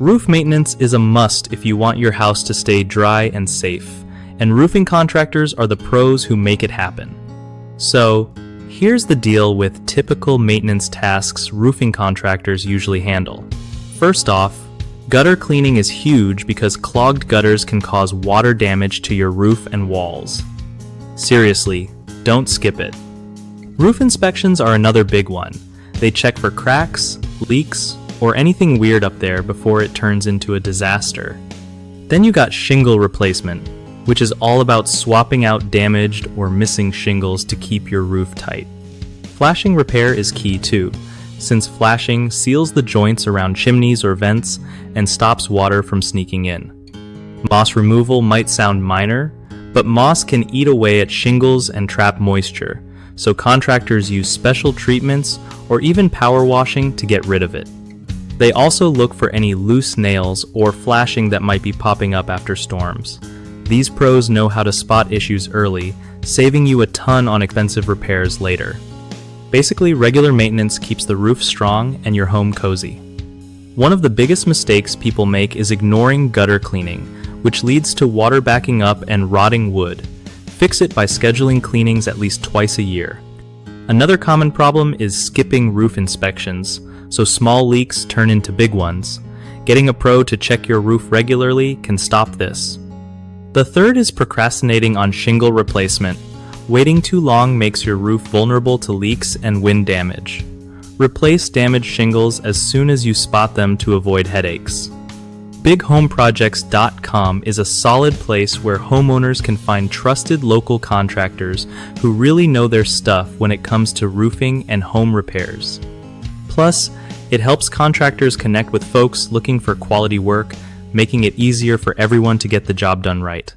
Roof maintenance is a must if you want your house to stay dry and safe, and roofing contractors are the pros who make it happen. So, here's the deal with typical maintenance tasks roofing contractors usually handle. First off, gutter cleaning is huge because clogged gutters can cause water damage to your roof and walls. Seriously, don't skip it. Roof inspections are another big one. They check for cracks, leaks, or anything weird up there before it turns into a disaster. Then you got shingle replacement, which is all about swapping out damaged or missing shingles to keep your roof tight. Flashing repair is key too, since flashing seals the joints around chimneys or vents and stops water from sneaking in. Moss removal might sound minor, but moss can eat away at shingles and trap moisture, so contractors use special treatments or even power washing to get rid of it. They also look for any loose nails or flashing that might be popping up after storms. These pros know how to spot issues early, saving you a ton on expensive repairs later. Basically, regular maintenance keeps the roof strong and your home cozy. One of the biggest mistakes people make is ignoring gutter cleaning, which leads to water backing up and rotting wood. Fix it by scheduling cleanings at least twice a year. Another common problem is skipping roof inspections, so small leaks turn into big ones. Getting a pro to check your roof regularly can stop this. The third is procrastinating on shingle replacement. Waiting too long makes your roof vulnerable to leaks and wind damage. Replace damaged shingles as soon as you spot them to avoid headaches. BigHomeProjects.com is a solid place where homeowners can find trusted local contractors who really know their stuff when it comes to roofing and home repairs. Plus, it helps contractors connect with folks looking for quality work, making it easier for everyone to get the job done right.